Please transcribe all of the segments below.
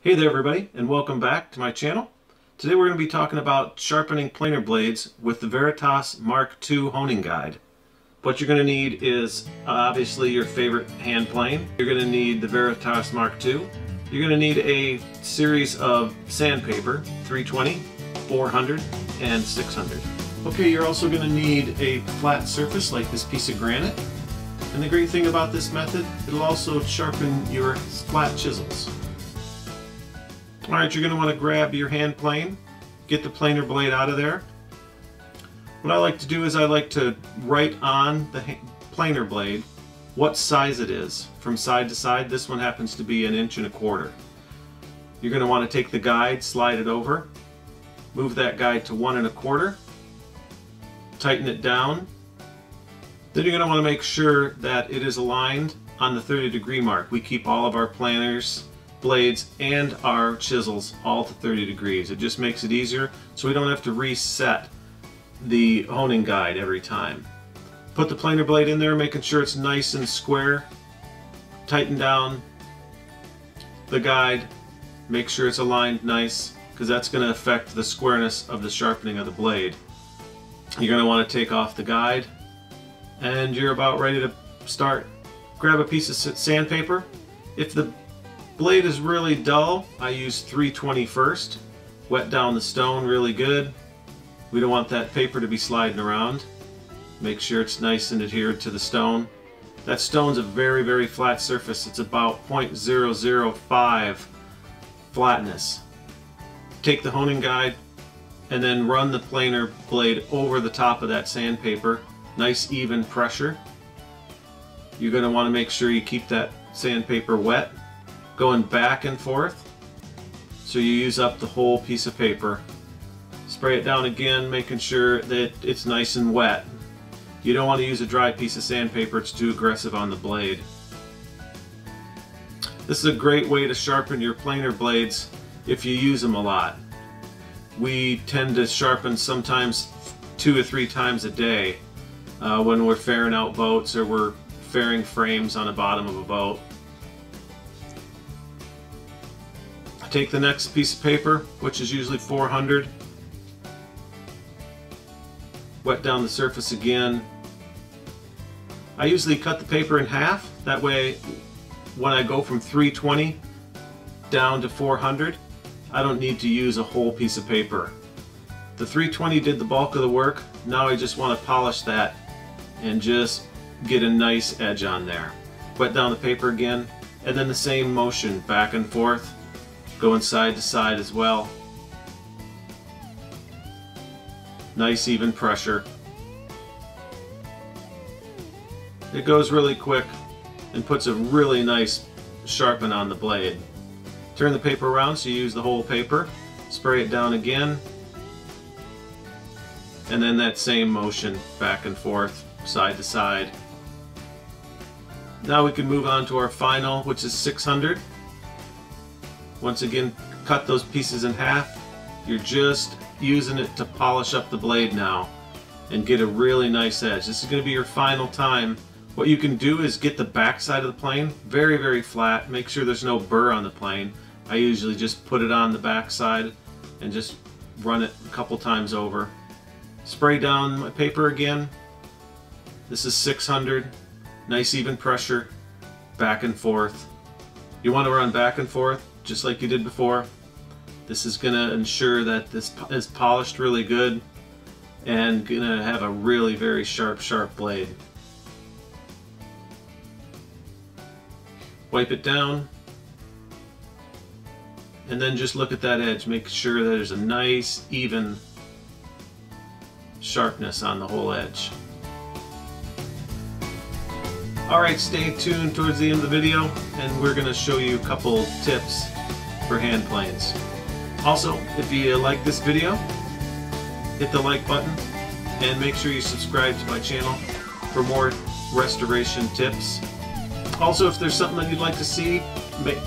Hey there everybody, and welcome back to my channel. Today we're going to be talking about sharpening planer blades with the Veritas Mark II honing guide. What you're going to need is obviously your favorite hand plane. You're going to need the Veritas Mark II. You're going to need a series of sandpaper, 320, 400, and 600. Okay, you're also going to need a flat surface like this piece of granite. And the great thing about this method, it'll also sharpen your flat chisels. Alright, you're going to want to grab your hand plane, get the planer blade out of there. What I like to do is I like to write on the planer blade what size it is from side to side. This one happens to be 1 1/4 inches. You're going to want to take the guide, slide it over, move that guide to 1 1/4 inches, tighten it down. Then you're going to want to make sure that it is aligned on the 30-degree mark. We keep all of our planers, blades, and our chisels all to 30 degrees. It just makes it easier so we don't have to reset the honing guide every time. Put the planer blade in there, making sure it's nice and square. Tighten down the guide, make sure it's aligned nice, because that's going to affect the squareness of the sharpening of the blade. You're going to want to take off the guide, and you're about ready to start. Grab a piece of sandpaper. If the blade is really dull, I use 320 first. Wet down the stone really good. We don't want that paper to be sliding around. Make sure it's nice and adhered to the stone. That stone's a very, very flat surface. It's about 0.005 flatness. Take the honing guide and then run the planer blade over the top of that sandpaper. Nice even pressure. You're going to want to make sure you keep that sandpaper wet, going back and forth so you use up the whole piece of paper. Spray it down again, making sure that it's nice and wet. You don't want to use a dry piece of sandpaper, it's too aggressive on the blade. This is a great way to sharpen your planer blades if you use them a lot. We tend to sharpen sometimes 2 or 3 times a day when we're fairing out boats or we're fairing frames on the bottom of a boat. Take the next piece of paper, which is usually 400, wet down the surface again. I usually cut the paper in half, that way when I go from 320 down to 400, I don't need to use a whole piece of paper. The 320 did the bulk of the work, now I just want to polish that and just get a nice edge on there. Wet down the paper again, and then the same motion back and forth, going side to side as well. Nice even pressure. It goes really quick and puts a really nice sharpen on the blade. Turn the paper around so you use the whole paper. Spray it down again. And then that same motion back and forth, side to side. Now we can move on to our final, which is 600. Once again, cut those pieces in half. You're just using it to polish up the blade now and get a really nice edge. This is going to be your final time. What you can do is get the back side of the plane very, very flat. Make sure there's no burr on the plane. I usually just put it on the back side and just run it a couple times over. Spray down my paper again. This is 600. Nice even pressure, back and forth. You want to run back and forth just like you did before. This is going to ensure that this is polished really good and going to have a really very sharp blade. Wipe it down and then just look at that edge. Make sure that there's a nice even sharpness on the whole edge. Alright, stay tuned towards the end of the video and we're going to show you a couple tips for hand planes. Also, if you like this video, hit the like button and make sure you subscribe to my channel for more restoration tips. Also, if there's something that you'd like to see,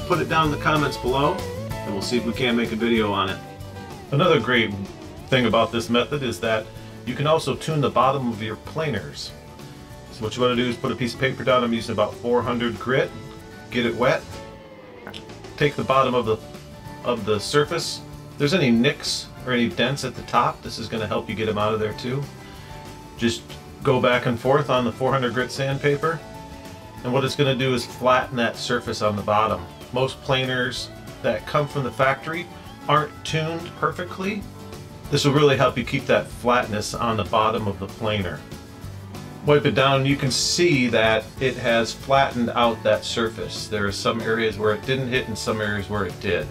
put it down in the comments below and we'll see if we can make a video on it. Another great thing about this method is that you can also tune the bottom of your planers. So what you want to do is put a piece of paper down. I'm using about 400 grit, get it wet, take the bottom of the of the surface. If there's any nicks or any dents at the top, this is going to help you get them out of there too. Just go back and forth on the 400 grit sandpaper, and what it's going to do is flatten that surface on the bottom. Most planers that come from the factory aren't tuned perfectly. This will really help you keep that flatness on the bottom of the planer. Wipe it down and you can see that it has flattened out that surface. There are some areas where it didn't hit and some areas where it did.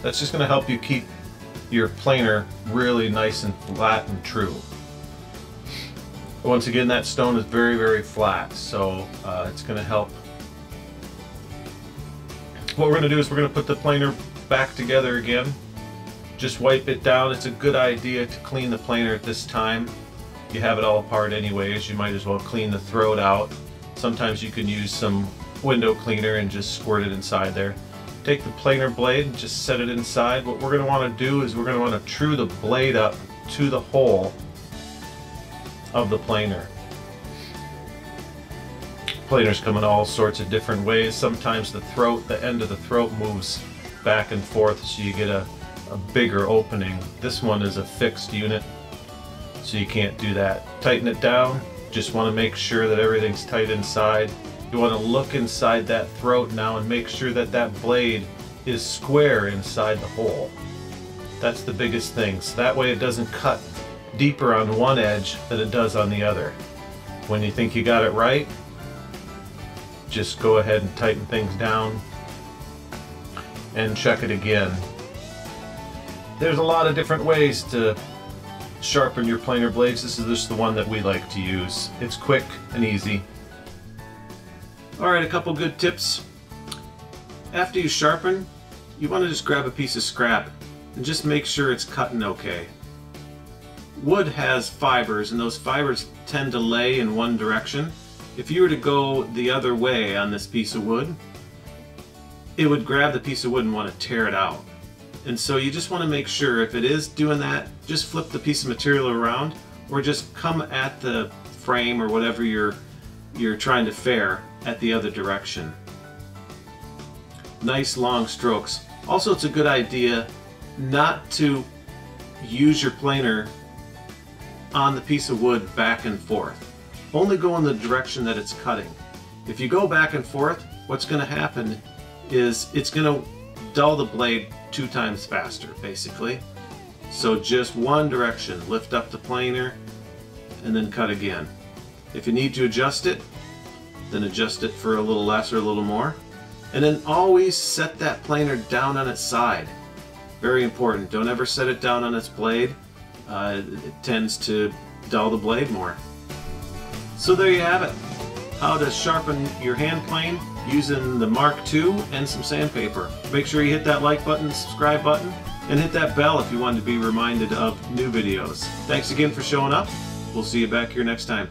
That's just going to help you keep your planer really nice and flat and true. Once again, that stone is very, very flat, so it's going to help. What we're going to do is we're going to put the planer back together again. Just wipe it down. It's a good idea to clean the planer at this time. You have it all apart anyways, you might as well clean the throat out. Sometimes you can use some window cleaner and just squirt it inside there. Take the planer blade and just set it inside. What we're going to want to do is we're going to want to true the blade up to the hole of the planer. Planers come in all sorts of different ways. Sometimes the end of the throat moves back and forth so you get a bigger opening. This one is a fixed unit, so you can't do that. Tighten it down. Just want to make sure that everything's tight inside. You want to look inside that throat now and make sure that that blade is square inside the hole. That's the biggest thing. So that way it doesn't cut deeper on one edge than it does on the other. When you think you got it right, just go ahead and tighten things down and check it again. There's a lot of different ways to sharpen your planer blades. This is just the one that we like to use. It's quick and easy. Alright, a couple good tips. After you sharpen, you want to just grab a piece of scrap and just make sure it's cutting okay. Wood has fibers, and those fibers tend to lay in one direction. If you were to go the other way on this piece of wood, it would grab the piece of wood and want to tear it out. And so you just want to make sure, if it is doing that, just flip the piece of material around, or just come at the frame or whatever you're trying to fair at the other direction. Nice long strokes. Also, it's a good idea not to use your planer on the piece of wood back and forth. Only go in the direction that it's cutting. If you go back and forth, what's going to happen is it's going to dull the blade 2 times faster, basically. So just one direction. Lift up the planer and then cut again. If you need to adjust it, then adjust it for a little less or a little more. And then always set that planer down on its side. Very important. Don't ever set it down on its blade. It tends to dull the blade more. So there you have it. How to sharpen your hand plane using the Mark II and some sandpaper. Make sure you hit that like button, subscribe button, and hit that bell if you want to be reminded of new videos. Thanks again for showing up. We'll see you back here next time.